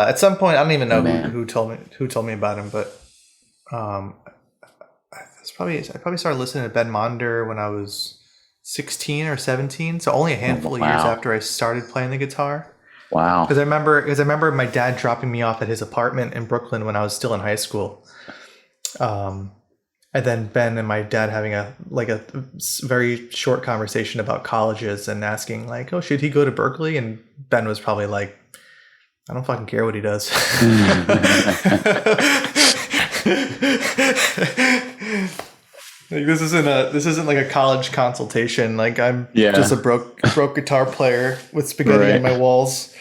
At some point, I don't even know Man. who told me about him, but I probably started listening to Ben Monder when I was 16 or 17, so only a handful of years after I started playing the guitar. Wow. Because I remember my dad dropping me off at his apartment in Brooklyn when I was still in high school. And then Ben and my dad having a very short conversation about colleges and asking like, oh, should he go to Berkeley? And Ben was probably like, I don't fucking care what he does. Like, this isn't like a college consultation. Like, I'm just a broke guitar player with spaghetti on my walls.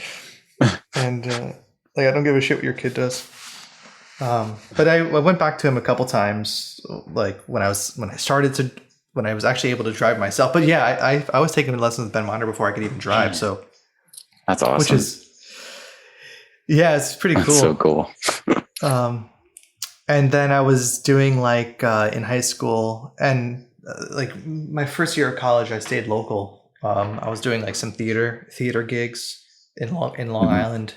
And like, I don't give a shit what your kid does. But I went back to him a couple times, like when I was actually able to drive myself. But yeah, I was taking lessons with Ben Monder before I could even drive. So that's awesome. Which is, yeah, it's pretty cool. That's so cool. And then I was doing like in high school and like my first year of college, I stayed local. I was doing like some theater gigs in Long Island.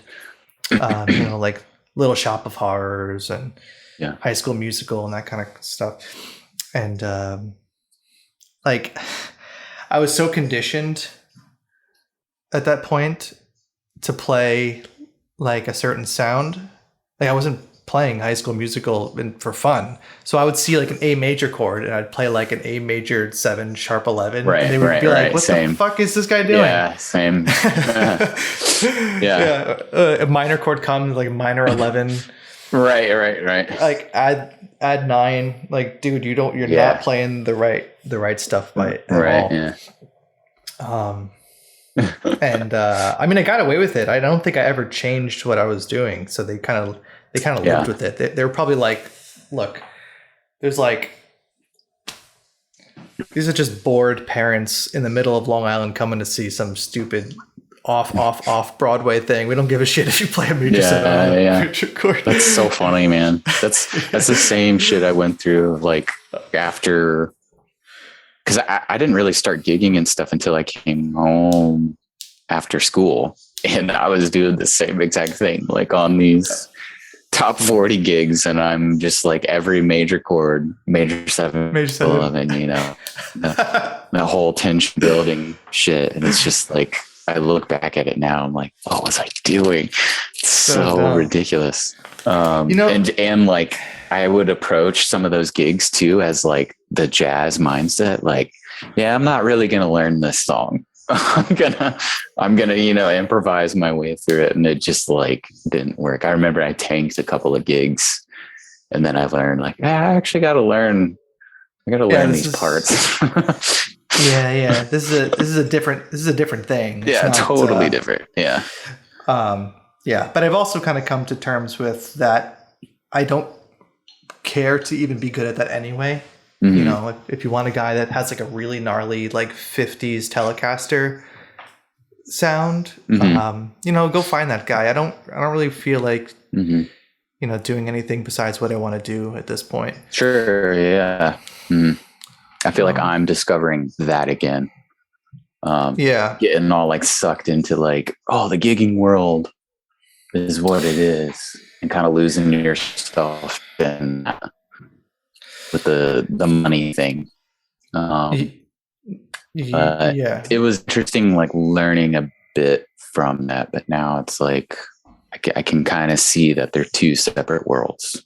Like Little Shop of Horrors and High School Musical and that kind of stuff. And like I was so conditioned at that point to play like a certain sound. Like I wasn't playing High School Musical for fun. So I would see like an A major chord and I'd play like an A major 7 sharp 11. Right, and they would be like, what the fuck is this guy doing? Yeah, same. A minor chord comes like minor 11. Right. Like add 9. Like, dude, you're not playing the right stuff by at all. Yeah. And I mean, I got away with it. I don't think I ever changed what I was doing. So they kind of lived with it. They were probably like, look, there's like, these are just bored parents in the middle of Long Island coming to see some stupid off Broadway thing. We don't give a shit if you play a major seven chord. That's so funny, man. That's the same shit I went through like after, because I didn't really start gigging and stuff until I came home after school, and I was doing the same exact thing, like on these top 40 gigs, and I'm just like every major chord, major 7, 11, the whole tension building shit. And it's just like, I look back at it now, I'm like, what was I doing? It's so ridiculous. And like I would approach some of those gigs too as like the jazz mindset, like, I'm not really gonna learn this song. I'm gonna improvise my way through it, and it just like didn't work. I remember I tanked a couple of gigs, and then I learned like, I actually got to learn. I got to learn these parts. This is a different thing. It's not, totally different. Yeah. But I've also kind of come to terms with that. I don't care to even be good at that anyway. Mm-hmm. If you want a guy that has like a really gnarly like 50s Telecaster sound, go find that guy. I don't really feel like doing anything besides what I want to do at this point. Sure. Yeah. Mm-hmm. I feel like I'm discovering that again. Getting all like sucked into like, the gigging world is what it is, and kind of losing yourself in with the money thing. It was interesting, like learning a bit from that, but now it's like I can kind of see that they're two separate worlds.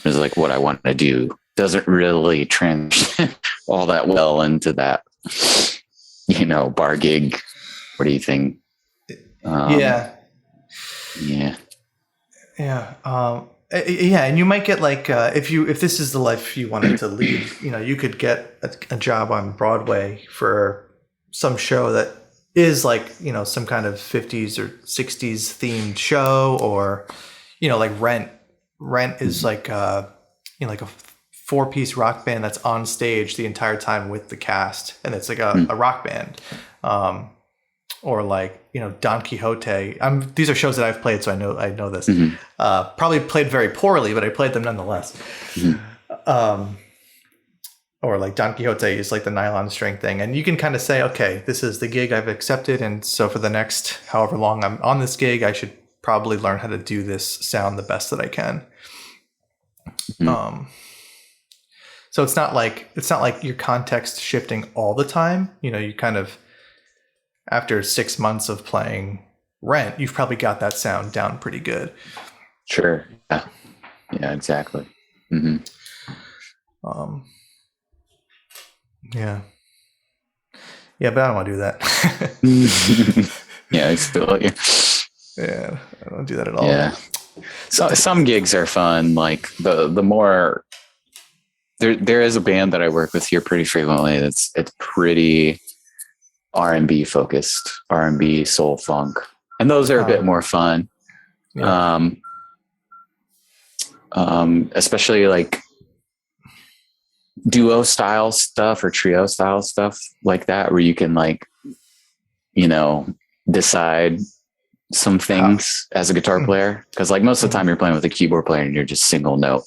It's like what I want to do doesn't really transition all that well into that, bar gig. What do you think? And you might get like if this is the life you wanted to lead, you could get a job on Broadway for some show that is like some kind of 50s or 60s themed show, or like Rent. Rent is like like a 4-piece rock band that's on stage the entire time with the cast, and it's like a rock band. Or like Don Quixote. These are shows that I've played, so I know this. Mm-hmm. Probably played very poorly, but I played them nonetheless. Mm-hmm. Or like Don Quixote is like the nylon string thing, and you can kind of say, okay, this is the gig I've accepted, and so for the next however long I'm on this gig, I should probably learn how to do this sound the best that I can. Mhm. So it's not like you're context shifting all the time. You kind of, after 6 months of playing Rent, you've probably got that sound down pretty good. Sure. Yeah, exactly. Mm-hmm. Yeah, but I don't want to do that. Yeah, I feel you. Yeah, I don't do that at all. Yeah. So some gigs are fun. Like the more there is a band that I work with here pretty frequently. It's pretty R&B focused, R&B, soul, funk, and those are a bit more fun. Yeah. Especially like duo style stuff or trio style stuff like that, where you can like, decide some things as a guitar player. Cause like most of the time you're playing with a keyboard player and you're just single note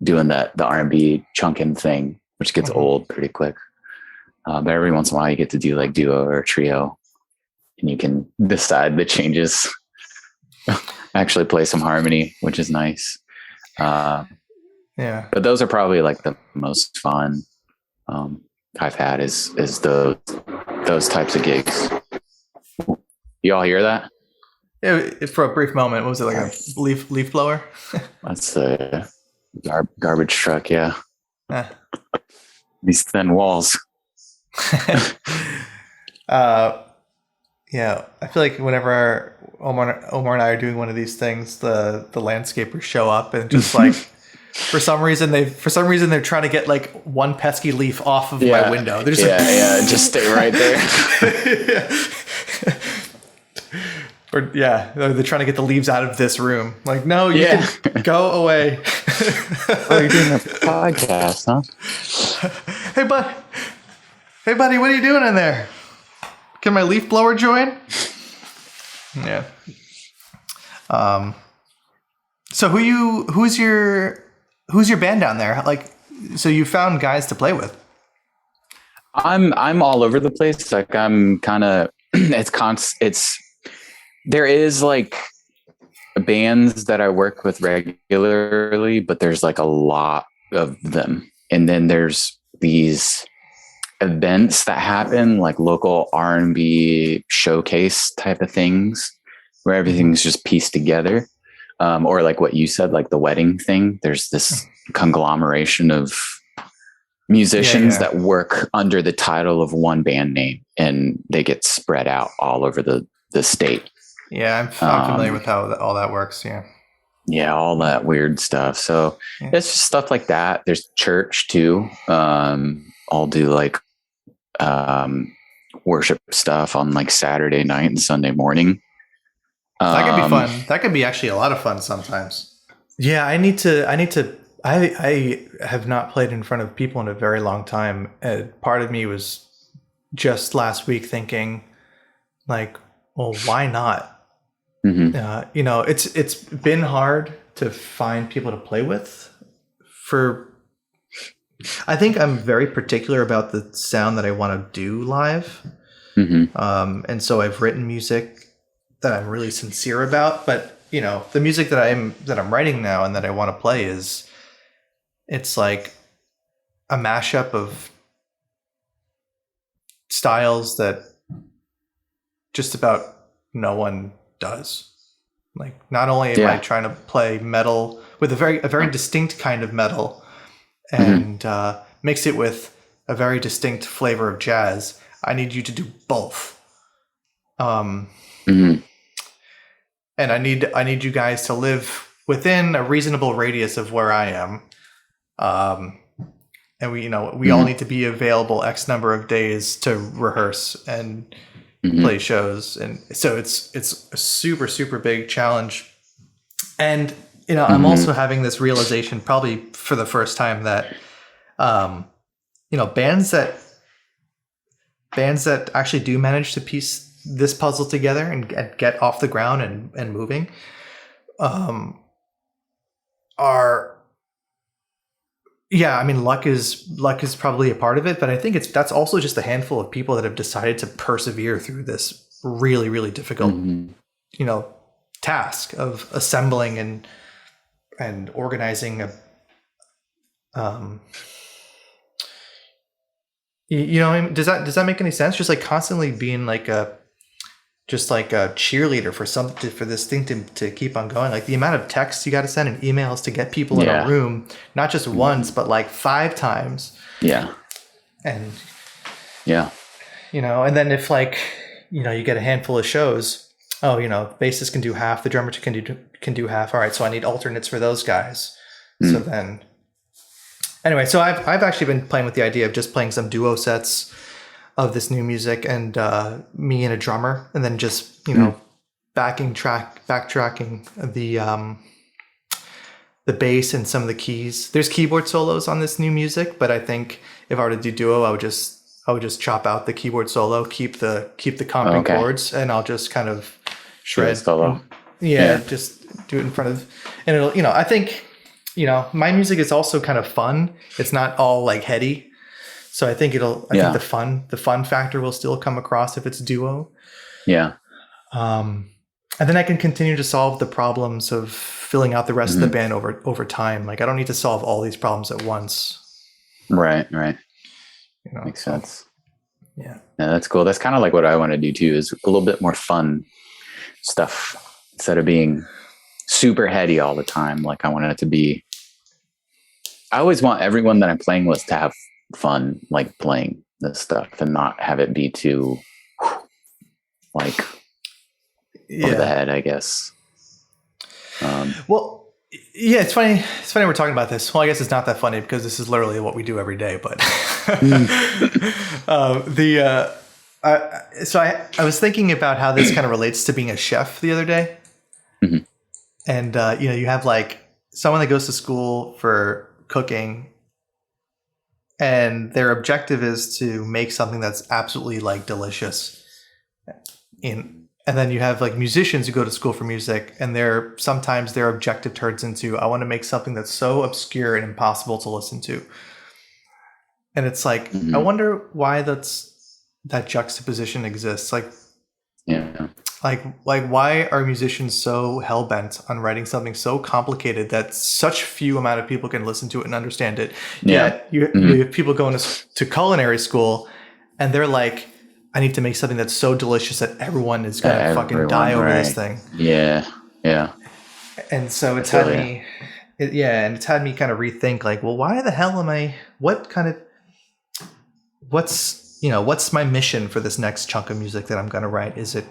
doing the R&B chunking thing, which gets old pretty quick. But every once in a while you get to do like duo or trio and you can decide the changes, actually play some harmony, which is nice. Yeah. But those are probably like the most fun I've had is those types of gigs. You all hear that? Yeah, for a brief moment. What was it, like a leaf blower? That's the garbage truck. Yeah. These thin walls. Yeah, I feel like whenever Omar and I are doing one of these things, the landscapers show up and just like for some reason they're trying to get like one pesky leaf off of my window. They're just just stay right there. Or they're trying to get the leaves out of this room. Like, no, you can go away. Oh, you're doing a podcast, huh? Hey, buddy, what are you doing in there? Can my leaf blower join? Yeah. So who's your band down there? Like, so you found guys to play with? I'm all over the place. Like I'm kind of there is like bands that I work with regularly, but there's like a lot of them. And then there's these events that happen, like local R&B showcase type of things where everything's just pieced together. Or like what you said, like the wedding thing, there's this conglomeration of musicians that work under the title of one band name and they get spread out all over the state. Yeah, I'm familiar with how all that works. Yeah, all that weird stuff. So it's just stuff like that. There's church too. I'll do like worship stuff on like Saturday night and Sunday morning. That could be fun. That could be actually a lot of fun sometimes. Yeah, I have not played in front of people in a very long time. Part of me was just last week thinking like, well, why not? Mm-hmm. It's been hard to find people to play with. I think I'm very particular about the sound that I want to do live. Mm-hmm. And so I've written music that I'm really sincere about, but the music that I'm writing now and that I want to play it's like a mashup of styles that just about no one does. Like, not only am I trying to play metal with a very distinct kind of metal and mix it with a very distinct flavor of jazz, I need you to do both. And I need you guys to live within a reasonable radius of where I am. And we all need to be available X number of days to rehearse and play shows. And so it's a super, super big challenge. And, I'm also having this realization probably for the first time that, bands that actually do manage to piece this puzzle together and get off the ground and moving, luck is probably a part of it, but I think that's also just a handful of people that have decided to persevere through this really, really difficult, task of assembling and organizing a you know what I mean? Does that make any sense? Just like constantly being like a cheerleader for this thing to keep on going. Like the amount of texts you got to send and emails to get people in a room, not just once, but like 5 times. Yeah. And yeah, you know, and then if like, you know, you get a handful of shows, oh, you know, bassist can do half, the drummer can do half. All right, so I need alternates for those guys. So then, anyway, so I've actually been playing with the idea of just playing some duo sets of this new music, and me and a drummer, and then just, you know, backtracking the bass and some of the keys. There's keyboard solos on this new music, but I think if I were to do duo, I would just chop out the keyboard solo, keep the comping chords, and I'll just kind of shred solo. Just do it in front of, and it'll, you know, I think, you know, my music is also kind of fun. It's not all like heady. So I think I think the fun factor will still come across if it's duo. Yeah. And then I can continue to solve the problems of filling out the rest of the band over time. Like I don't need to solve all these problems at once. Right. You know, makes sense. Yeah, that's cool. That's kind of like what I want to do too, is a little bit more fun stuff instead of being super heady all the time. Like I want it to be, I always want everyone that I'm playing with to have fun, like playing this stuff, and not have it be too like over the head, I guess. Well, yeah, it's funny we're talking about this. Well, I guess it's not that funny because this is literally what we do every day, but so I was thinking about how this kind of relates to being a chef the other day. And you know, you have like someone that goes to school for cooking, and their objective is to make something that's absolutely like delicious. And then you have like musicians who go to school for music, and sometimes their objective turns into, I want to make something that's so obscure and impossible to listen to. And it's like, I wonder why that juxtaposition exists. Like, like why are musicians so hell-bent on writing something so complicated that such few amount of people can listen to it and understand it? Yet you have people going to culinary school, and they're like, I need to make something that's so delicious that everyone is going to fucking die over this thing. Yeah. And so it's had me, and it's had me kind of rethink, like, well, why the hell what's my mission for this next chunk of music that I'm going to write? Is it,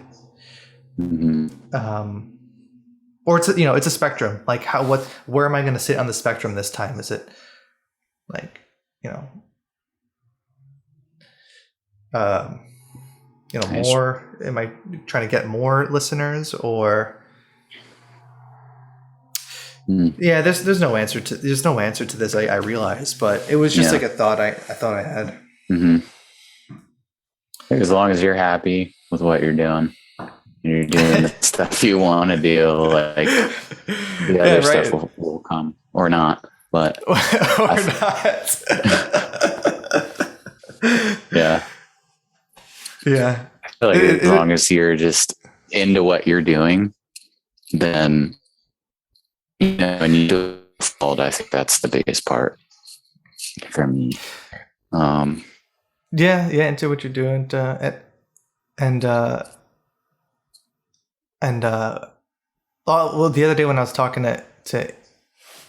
or it's a spectrum. Like where am I going to sit on the spectrum this time? Is it like, more, am I trying to get more listeners, or there's no answer to this. I realize, but it was just like a thought I thought I had. As long as you're happy with what you're doing, you're doing the stuff you want to do, like the other stuff will come or not, but not. Yeah. I feel like as long as you're just into what you're doing, then, and you do it, I think that's the biggest part for me. Into what you're doing, well, the other day when I was talking to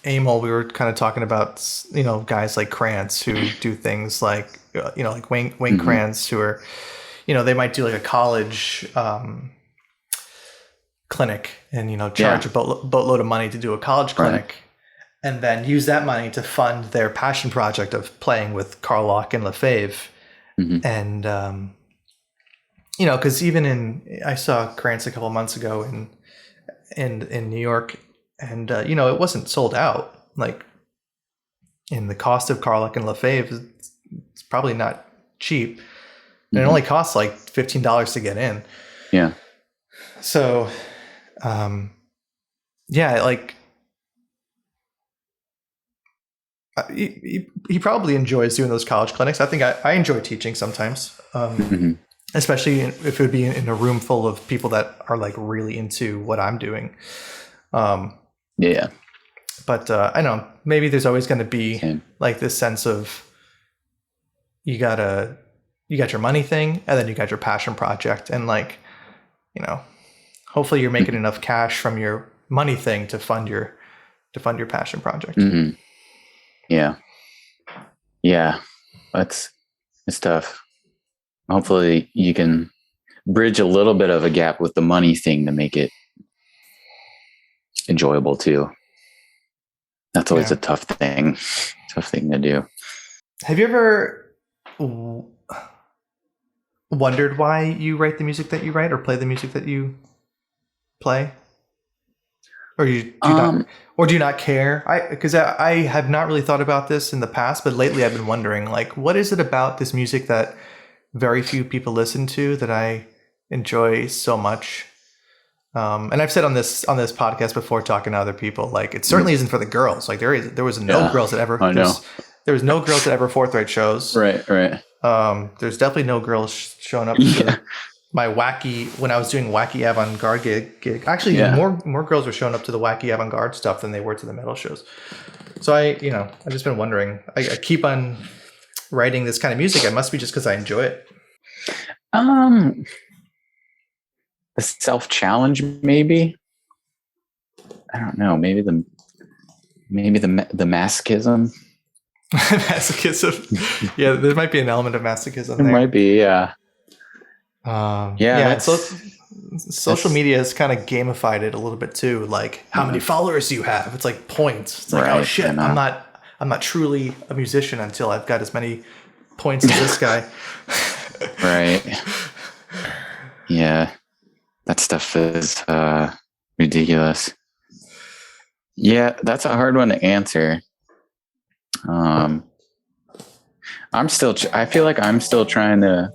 Emil, we were kind of talking about, guys like Krantz who do things like, like Wayne Krantz, who are, they might do like a college clinic and, charge a boatload of money to do a college clinic, and then use that money to fund their passion project of playing with Carl Lock and Lefebvre. And, because I saw Krantz a couple months ago in New York, and, it wasn't sold out. Like, in the cost of Carl Lock and Lefebvre, it's probably not cheap. And it only costs like $15 to get in. Yeah. So, he probably enjoys doing those college clinics. I think I enjoy teaching sometimes. especially if it would be in a room full of people that are like really into what I'm doing. Yeah. But I know maybe there's always going to be like this sense of you got your money thing, and then you got your passion project, and like, you know, hopefully you're making enough cash from your money thing to fund your passion project. Mm-hmm. Yeah. Yeah. It's tough. Hopefully you can bridge a little bit of a gap with the money thing to make it enjoyable too. That's always a tough thing to do. Have you ever wondered why you write the music that you write or play the music that you play? Or do you not care? Because I have not really thought about this in the past, but lately I've been wondering, like, what is it about this music that very few people listen to that I enjoy so much? And I've said on this podcast before, talking to other people, like, it certainly isn't for the girls. Like, there was no girls that ever. There was no girls at ever Forthright shows. Right. There's definitely no girls showing up to my wacky, when I was doing wacky avant-garde gig. Actually, more girls were showing up to the wacky avant-garde stuff than they were to the metal shows. So I've just been wondering. I keep on writing this kind of music. It must be just because I enjoy it. The self-challenge, maybe. I don't know. Maybe the masochism. Masochism. Yeah, there might be an element of masochism there. There might be, yeah. So social media has kind of gamified it a little bit too. Like, how many followers do you have? It's like points. It's like, oh shit, I'm not truly a musician until I've got as many points as this guy. Right. Yeah. That stuff is ridiculous. Yeah, that's a hard one to answer. I feel like I'm still trying to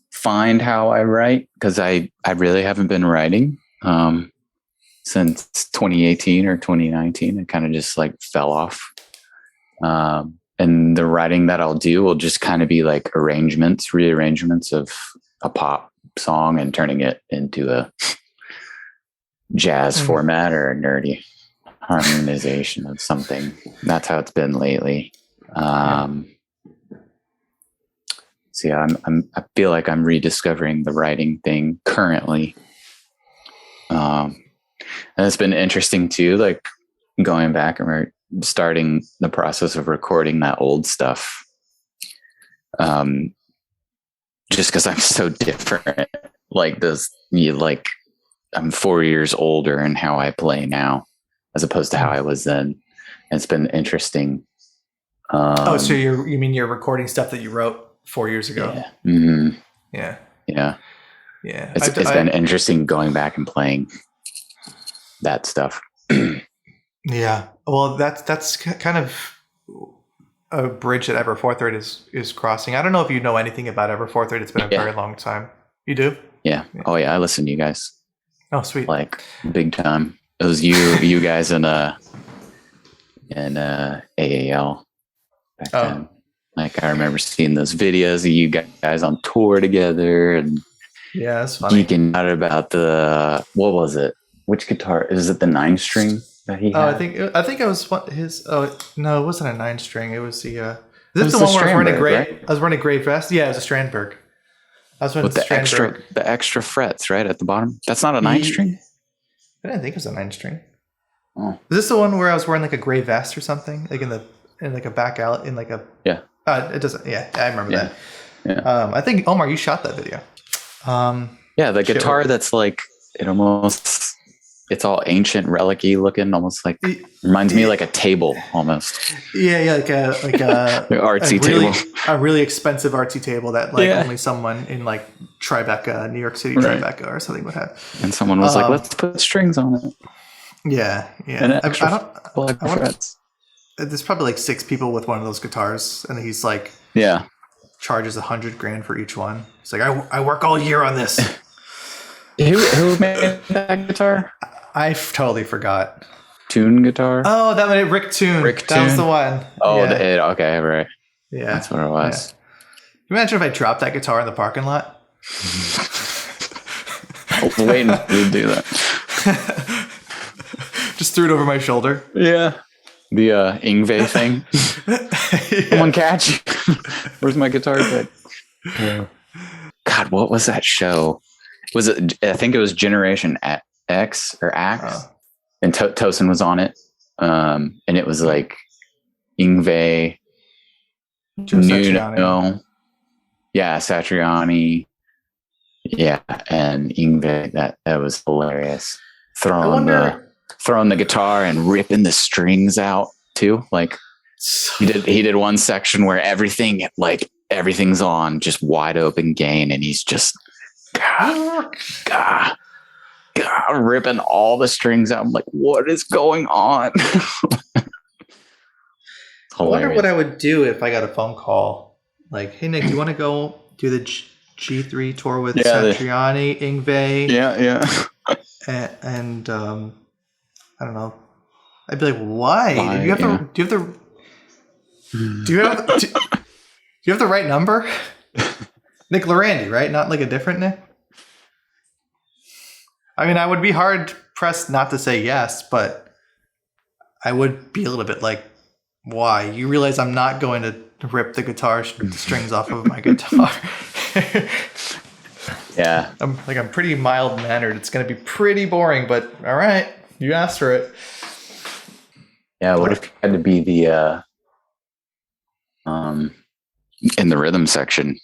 find how I write, because I really haven't been writing since 2018 or 2019. It kind of just like fell off. And the writing that I'll do will just kind of be like rearrangements of a pop song and turning it into a jazz format or a nerdy harmonization of something. That's how it's been lately. So yeah, I feel like I'm rediscovering the writing thing currently. And it's been interesting too, like going back and we're starting the process of recording that old stuff. Just because I'm so different, I'm 4 years older in how I play now, as opposed to how I was then. And it's been interesting. So you mean you're recording stuff that you wrote 4 years ago? Yeah. Mm-hmm. Yeah. It's been interesting going back and playing that stuff. Yeah. Well, that's kind of a bridge that Ever Forthright is crossing. I don't know if you know anything about Ever Forthright. It's been a very long time. You do? Yeah. Oh yeah, I listen to you guys. Oh, sweet. Like big time. It was you guys in AAL back then. Like I remember seeing those videos of you guys on tour together, and that's funny. Geeking out about what was it? Which guitar? Is it the 9-string that he had? I think it was his. Oh no, it wasn't a 9-string. It was the. Is this the one where I was wearing a gray? Right? I was wearing a gray vest. Yeah, it was a Strandberg. I was wearing with the extra frets right at the bottom. That's not a 9-string. I didn't think it was a 9-string. Oh. Is this the one where I was wearing like a gray vest or something, like in like a back alley in like a? Yeah. It doesn't. Yeah, I remember that. Yeah. I think Omar, you shot that video. The guitar that's like it's all ancient relic-y looking, almost like reminds me like a table almost. Yeah, like a artsy table. A really expensive artsy table that only someone in like Tribeca, New York City, Tribeca or something would have. And someone was like, "Let's put strings on it." Yeah. And frets. There's probably like 6 people with one of those guitars, and he's like, charges $100,000 for each one. He's like, I work all year on this. Who made that guitar? I totally forgot. Tune guitar. Oh, that was Rick Tune. That was the one. Oh, okay, right. Yeah, that's what it was. Yeah. you imagine if I dropped that guitar in the parking lot? I was waiting for you to do that. Just threw it over my shoulder. Yeah. The Yngwie thing. Yeah. Someone catch. Where's my guitar pick? God, what was that show? Was it? I think it was Generation X or Axe, and Tosin was on it. And it was like Yngwie, Nuno, yeah, Satriani, yeah, and Yngwie. That was hilarious. Throwing the guitar and ripping the strings out too. Like he did one section where everything's on just wide open gain, and he's just ripping all the strings out. I'm like, what is going on? I wonder what I would do if I got a phone call like, hey Nick, do you want to go do the G3 tour with Satriani, Yngwie? Yeah. And I don't know. I'd be like, why? Do you have the right number? Nick Llerandi, right? Not like a different Nick? I mean, I would be hard pressed not to say yes, but I would be a little bit like, why? You realize I'm not going to rip the guitar strings off of my guitar. Yeah. I'm pretty mild-mannered. It's going to be pretty boring, but all right. You asked for it. Yeah, what if you had to be the in the rhythm section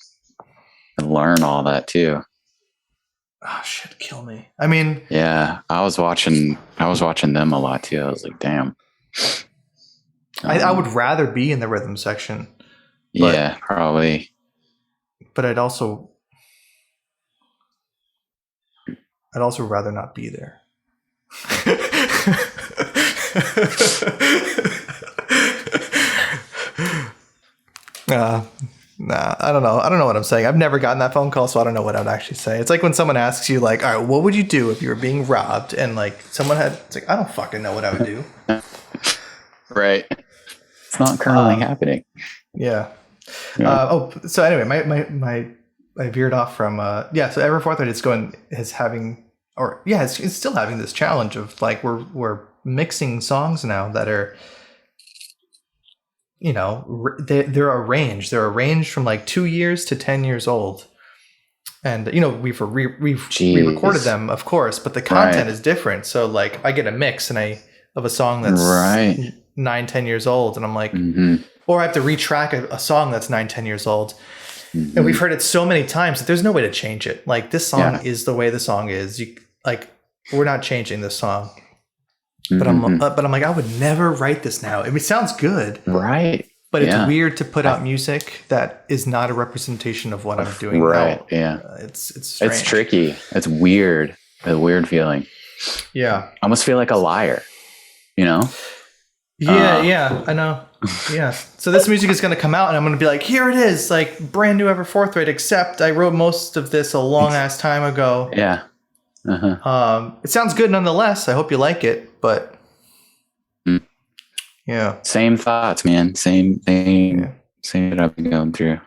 and learn all that too? Oh shit, kill me. I mean, yeah, I was watching them a lot too. I was like, damn. I would rather be in the rhythm section. Yeah, probably. But I'd also rather not be there. Nah, I don't know. I don't know what I'm saying. I've never gotten that phone call, so I don't know what I'd actually say. It's like when someone asks you, like, all right, what would you do if you were being robbed? And like someone it's like, I don't fucking know what I would do. Right. It's not currently happening. Yeah. So anyway, I veered off from so Ever Forthright it's still having this challenge of like we're mixing songs now that are, you know, they're arranged from like 2 years to 10 years old, and you know we've re-recorded them, of course, but the content is different. So like I get a mix of a song that's 9-10 years old, and I'm like, or I have to retrack a song that's 9-10 years old. And we've heard it so many times that there's no way to change it. Like this song is the way the song is. We're not changing this song. But I'm like, I would never write this now. I mean, it sounds good, right? But it's weird to put out music that is not a representation of what I'm doing. Right? Now. Yeah, it's strange. It's tricky. It's weird. A weird feeling. Yeah, I almost feel like a liar. You know? Yeah, I know. Yeah. So this music is going to come out, and I'm going to be like, here it is, like brand new Ever Forthright. Except I wrote most of this a long ass time ago. Yeah. It sounds good nonetheless. I hope you like it, but yeah, same thoughts, man. Same thing. Same that I've been going through.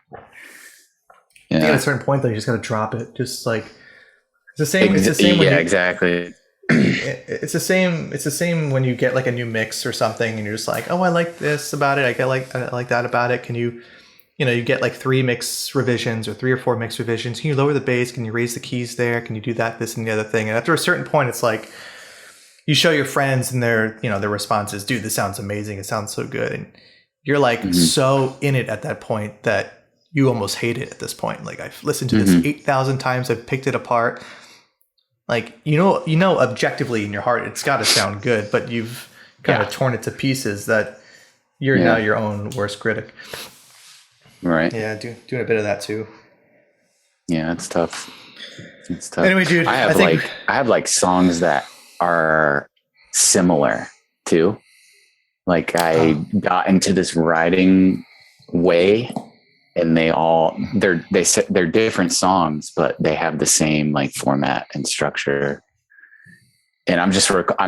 Yeah. I think at a certain point, though, you just got to drop it. Just like it's the same. It's the same. Yeah, exactly. It's the same. It's the same when you get like a new mix or something, and you're just like, oh, I like this about it. I like that about it. Can you? You know, you get like 3 mix revisions or 3 or 4 mix revisions. Can you lower the bass? Can you raise the keys there? Can you do that, this, and the other thing? And after a certain point, it's like you show your friends and their response is, dude, this sounds amazing. It sounds so good. And you're like so in it at that point that you almost hate it at this point. Like I've listened to this 8,000 times. I've picked it apart. Like, you know, objectively in your heart, it's got to sound good, but you've kind of torn it to pieces that you're now your own worst critic. Right. Yeah, doing a bit of that too. Yeah, it's tough. Anyway, dude, I have like songs that are similar too. Like I got into this writing way, and they're different songs, but they have the same like format and structure. And I'm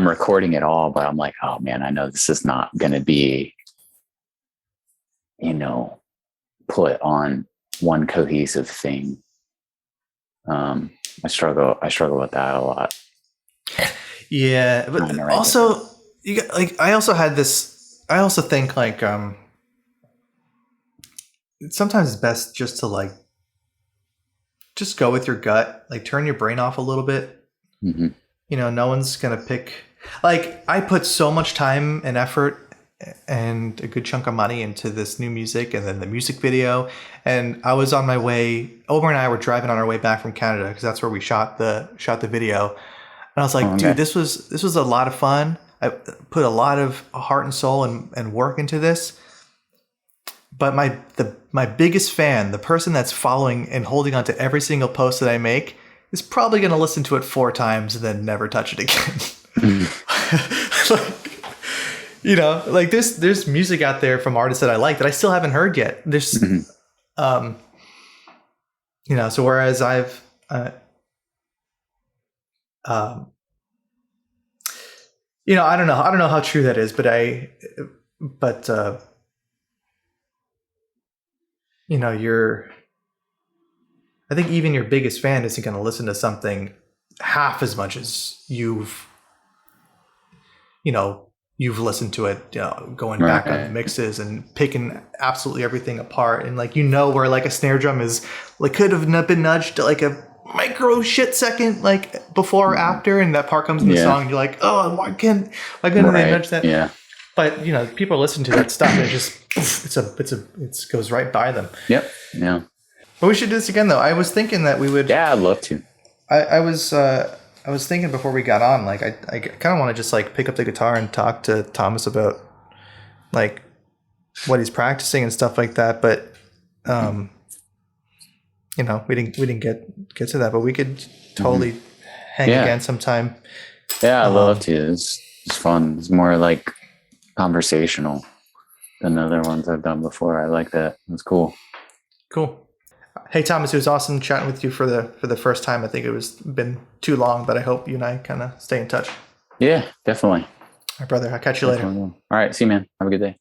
recording it all, but I'm like, oh man, I know this is not going to be, put on one cohesive thing. I struggle with that a lot. Yeah, but also you got, like, I also think like sometimes it's best just to like just go with your gut, like turn your brain off a little bit. Mm-hmm. You know, no one's gonna pick. Like, I put so much time and effort and a good chunk of money into this new music, and then the music video. And I was on my way. Omer and I were driving on our way back from Canada because that's where we shot the video. And I was like, dude, this was a lot of fun. I put a lot of heart and soul and work into this. But my biggest fan, the person that's following and holding on to every single post that I make, is probably going to listen to it 4 times and then never touch it again. Like, you know, like there's music out there from artists that I like that I still haven't heard yet. There's, you know, so whereas I've, you know, I don't know how true that is, but you know, I think even your biggest fan isn't going to listen to something half as much as you've listened to it, you know, going back on the mixes and picking absolutely everything apart. And like, you know, where like a snare drum is like, could have been nudged to like a micro shit second, like before or after. And that part comes in the song and you're like, oh, why couldn't they nudge that? Yeah. But you know, people listen to that stuff and it just, it goes right by them. Yep. Yeah. But we should do this again though. I was thinking that we would. Yeah, I'd love to. I was thinking before we got on, like I kind of want to just like pick up the guitar and talk to Thomas about like what he's practicing and stuff like that. But you know, we didn't get to that, but we could totally hang again sometime. Yeah, I'd love to. It's fun. It's more like conversational than other ones I've done before. I like that. It's cool. Cool. Hey Thomas, it was awesome chatting with you for the first time. I think it was been too long, but I hope you and I kind of stay in touch. Yeah, definitely. All right, brother. I'll catch you later. All right, see you, man. Have a good day.